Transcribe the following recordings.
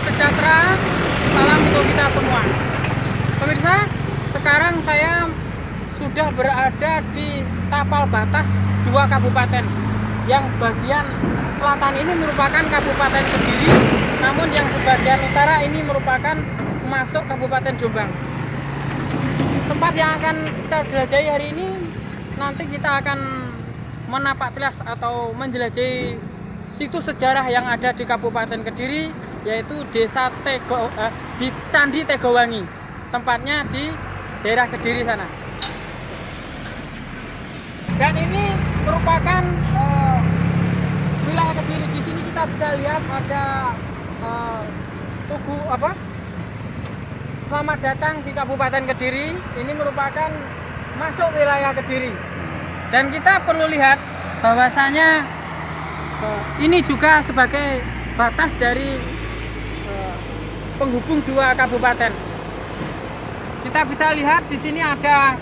sejahtera, salam untuk kita semua. Pemirsa, sekarang saya sudah berada di tapal batas dua kabupaten. Yang bagian selatan ini merupakan Kabupaten Kediri, namun yang sebagian utara ini merupakan masuk Kabupaten Jombang. Tempat yang akan kita jelajahi hari ini, nanti kita akan menapak tilas atau menjelajahi situs sejarah yang ada di Kabupaten Kediri, yaitu Desa di Candi Tegowangi, tempatnya di daerah Kediri sana. Dan ini merupakan wilayah Kediri. Di sini kita bisa lihat ada tugu Selamat datang di Kabupaten Kediri. Ini merupakan masuk wilayah Kediri. Dan kita perlu lihat bahwasanya ini juga sebagai batas dari penghubung dua kabupaten. Kita bisa lihat di sini ada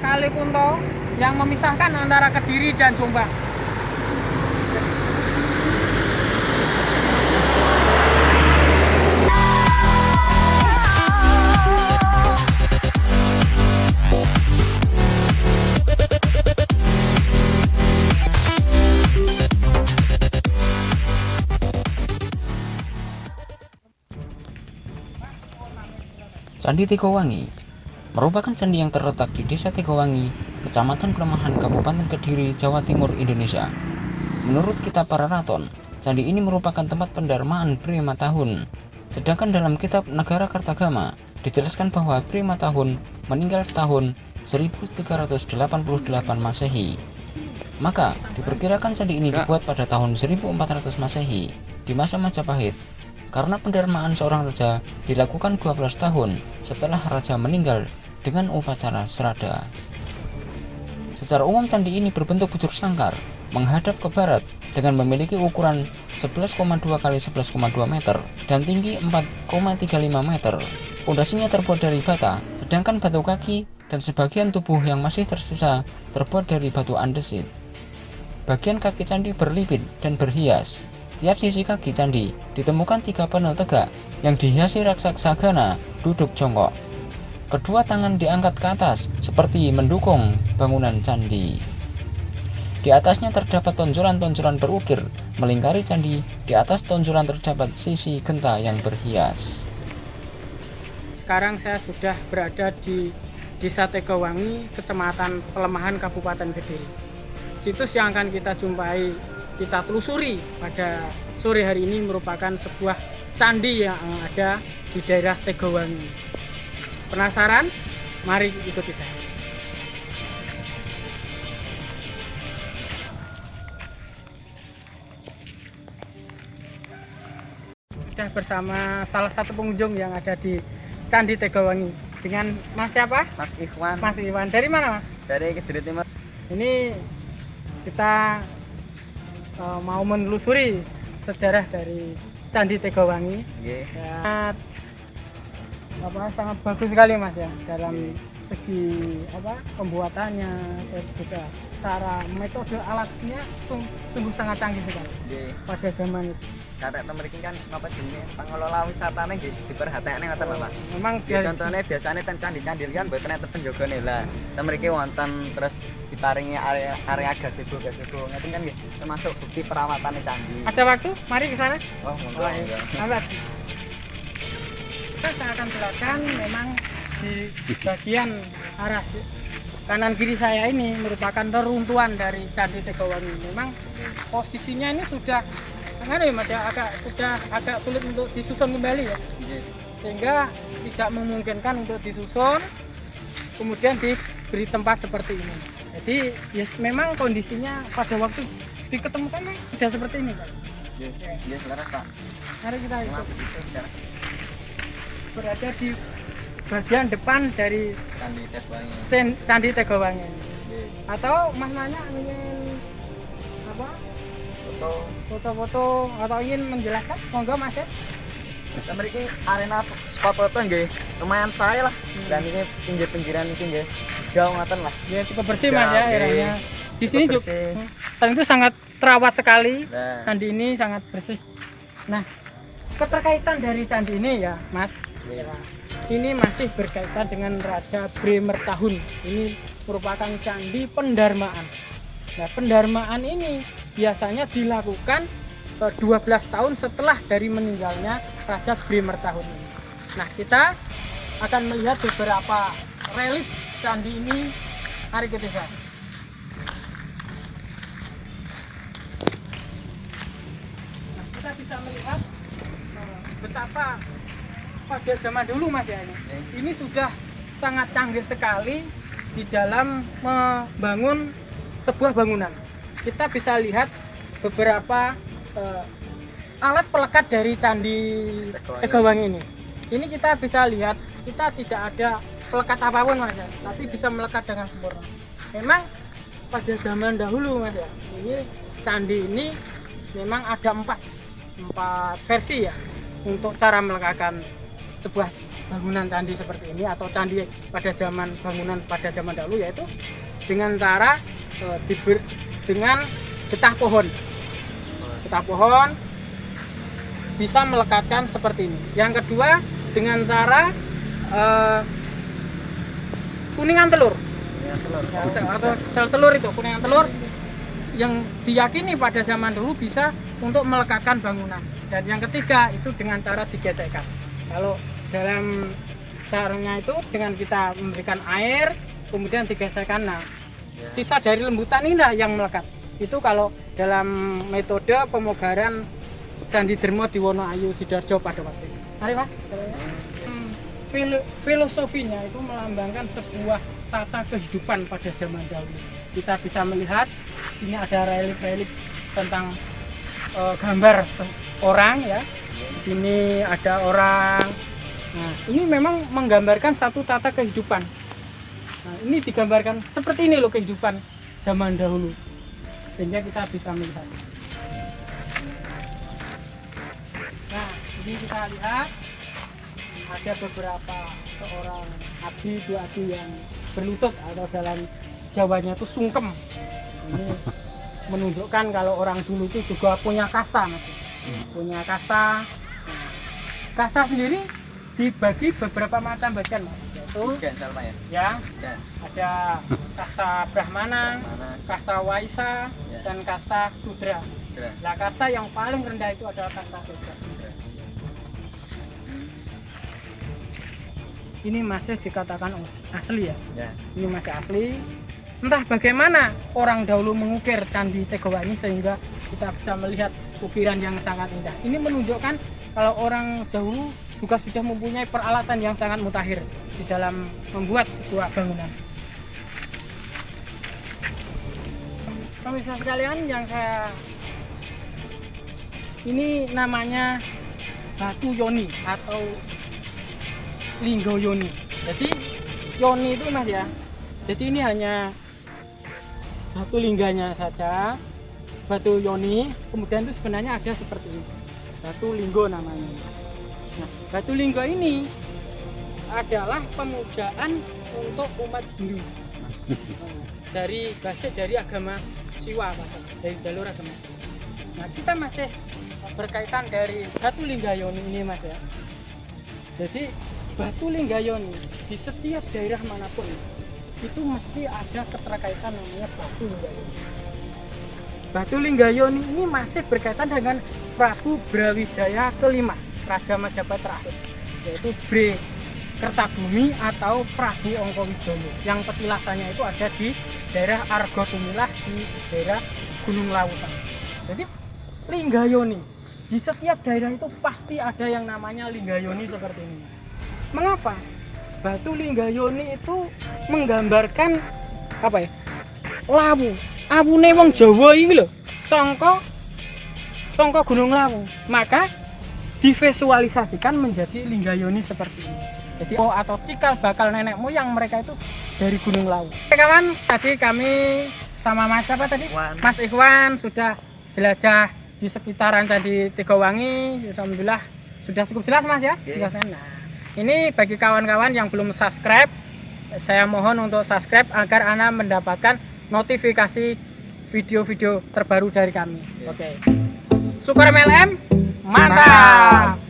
Kali Kunto yang memisahkan antara Kediri dan Jombang. Candi Tegowangi merupakan candi yang terletak di Desa Tegowangi, Kecamatan Kelemahan, Kabupaten Kediri, Jawa Timur, Indonesia. Menurut kitab Pararaton, candi ini merupakan tempat pendarmaan Bhre Matahun. Sedangkan dalam kitab Nagara Kartagama dijelaskan bahwa Bhre Matahun meninggal tahun 1388 Masehi. Maka diperkirakan candi ini dibuat pada tahun 1400 Masehi di masa Majapahit. Karena pendarmaan seorang raja dilakukan 12 tahun setelah raja meninggal dengan upacara srada. Secara umum candi ini berbentuk bujur sangkar menghadap ke barat dengan memiliki ukuran 11,2 x 11,2 meter dan tinggi 4,35 meter. Pondasinya terbuat dari bata, sedangkan batu kaki dan sebagian tubuh yang masih tersisa terbuat dari batu andesit. Bagian kaki candi berlipit dan berhias. Tiap sisi kaki candi ditemukan 3 panel tegak yang dihiasi raksasa gana duduk jongkok. Kedua tangan diangkat ke atas seperti mendukung bangunan candi. Di atasnya terdapat tonjolan-tonjolan berukir melingkari candi. Di atas tonjolan terdapat sisi genta yang berhias. Sekarang saya sudah berada di Desa Tegowangi, Kecamatan Pelemahan, Kabupaten Kediri. Situs yang akan kita jumpai, kita telusuri pada sore hari ini merupakan sebuah candi yang ada di daerah Tegowangi. Penasaran? Mari ikuti saya. Sudah bersama salah satu pengunjung yang ada di Candi Tegowangi dengan Mas siapa? Mas Ikhwan. Mas Iwan. Dari mana, Mas? Dari Kediri Timur. Ini kita mau menelusuri sejarah dari Candi Tegowangi. Yeah. Sangat bagus sekali, Mas, ya, dalam segi pembuatannya, terus juga cara metode alatnya sungguh sangat canggih sekali pada zaman itu. Kata temeriki kan napa jenenge pengelola wisatane nggih diperhatekne ngoten lho, Pak. Memang contohnya biasanya ten candi-candi kan mboten enten penjagane lah. Temeriki wonten terus diparingi area gazebo ngeten kan nggih termasuk bukti perawatane candi. Ada waktu? Mari ke sana. Oh, monggo. Saya akan jelaskan memang di bagian arah kanan kiri saya ini merupakan reruntuhan dari Candi Tegowangi. Memang posisinya ini sudah Mas ya, agak sulit untuk disusun kembali ya. Sehingga tidak memungkinkan untuk disusun kemudian diberi tempat seperti ini. Jadi memang kondisinya pada waktu diketemukan sudah seperti ini, Pak. Iya, selaras, Pak. Mari kita ikut. Berada di bagian depan dari Candi Tegowangi. Atau Mas nanya ingin foto-foto atau ingin menjelaskan, monggo Mas ya. Mriki arena spot foto nggih lumayan saya lah. Dan ini pinggir-pinggiran iki nggih jauh ngoten lah. Ya cukup bersih Mas ya areanya. Di sini juga dan itu sangat terawat sekali. Candi ini sangat bersih. Nah, keterkaitan dari candi ini ya Mas, Iya. ini masih berkaitan dengan Raja Bremertahun. Ini merupakan candi pendarmaan. Nah, pendarmaan ini biasanya dilakukan 12 tahun setelah dari meninggalnya Raja Bremertahun ini. Nah, kita akan melihat beberapa relief candi ini. Mari kita lihat. Nah, kita bisa melihat betapa pada zaman dulu Mas ya ini sudah sangat canggih sekali di dalam membangun sebuah bangunan. Kita bisa lihat beberapa alat pelekat dari Candi Tegawangi ini. Ini kita bisa lihat, kita tidak ada pelekat apapun Mas ya, tapi bisa melekat dengan sempurna. Memang pada zaman dahulu Mas ya, ini candi ini memang ada empat versi ya untuk cara melekatkan sebuah bangunan candi seperti ini atau candi pada zaman bangunan pada zaman dahulu, yaitu dengan cara dengan getah pohon bisa melekatkan seperti ini. Yang kedua dengan cara kuningan telur ya, atau sel telur, itu kuningan telur yang diyakini pada zaman dulu bisa untuk melekatkan bangunan. Dan yang ketiga itu dengan cara digesekkan. Kalau dalam caranya itu dengan kita memberikan air kemudian digesekkan, nah sisa dari lembutan inilah yang melekat. Itu kalau dalam metode pemugaran Candi Dermo di Wonoayu Sidoarjo pada waktu itu. Mari Pak. Filosofinya itu melambangkan sebuah tata kehidupan pada zaman dahulu. Kita bisa melihat di sini ada relief tentang gambar orang ya. Di sini ada orang. Nah, ini memang menggambarkan satu tata kehidupan. Nah, ini digambarkan seperti ini loh kehidupan zaman dahulu. Sehingga kita bisa melihat. Nah, ini kita lihat ada beberapa seorang abdi, dua abdi yang berlutut atau dalam Jawanya itu sungkem. Ini menunjukkan kalau orang dulu itu juga punya kasta, Mas. Punya kasta. Nah, kasta sendiri dibagi beberapa macam bagian, Mas. Yaitu ya, ada kasta Brahmana, kasta Waisa, dan kasta Sudra. Nah, kasta yang paling rendah itu adalah kasta Sudra. Ini masih dikatakan asli ya. Ini masih asli. Entah bagaimana orang dahulu mengukir Candi Tegawangi sehingga kita bisa melihat ukiran yang sangat indah. Ini menunjukkan kalau orang dahulu juga sudah mempunyai peralatan yang sangat mutakhir di dalam membuat sebuah bangunan. Pemirsa sekalian, yang saya ini namanya batu yoni atau linggo yoni. Jadi yoni itu Mas ya. Jadi ini hanya batu lingganya saja, batu yoni. Kemudian itu sebenarnya ada seperti ini, batu linggo namanya. Nah, batu linggo ini adalah pemujaan untuk umat Hindu dari basis dari agama Siwa, dari jalur agama. Nah, kita masih berkaitan dari batu linggayoni ini Mas ya. Jadi batu linggayoni di setiap daerah manapun itu mesti ada keterkaitan namanya batu linggayoni. Batu linggayoni ini masih berkaitan dengan Prabu Brawijaya kelima, Raja Majapahit terakhir, yaitu Bre Kertabumi atau Prabu Angkawijoyo, yang petilasannya itu ada di daerah Argo Tumilah di daerah Gunung Lawu sana. Jadi linggayoni di setiap daerah itu pasti ada yang namanya linggayoni seperti ini. Mengapa? Batu linggayoni itu menggambarkan apa ya? Lawu. Awune wong Jawa iki lho, sangka Gunung Lawu. Maka divisualisasikan menjadi linggayoni seperti ini. Jadi atau cikal bakal nenek moyang mereka itu dari Gunung Lawu. Oke kawan, tadi kami sama Mas apa tadi? Mas Ikhwan sudah jelajah di sekitaran Candi Tegawangi. Alhamdulillah sudah cukup jelas Mas ya. Nah, ini bagi kawan-kawan yang belum subscribe, saya mohon untuk subscribe agar Anda mendapatkan notifikasi video-video terbaru dari kami. Oke. Syukur MLM, mantap.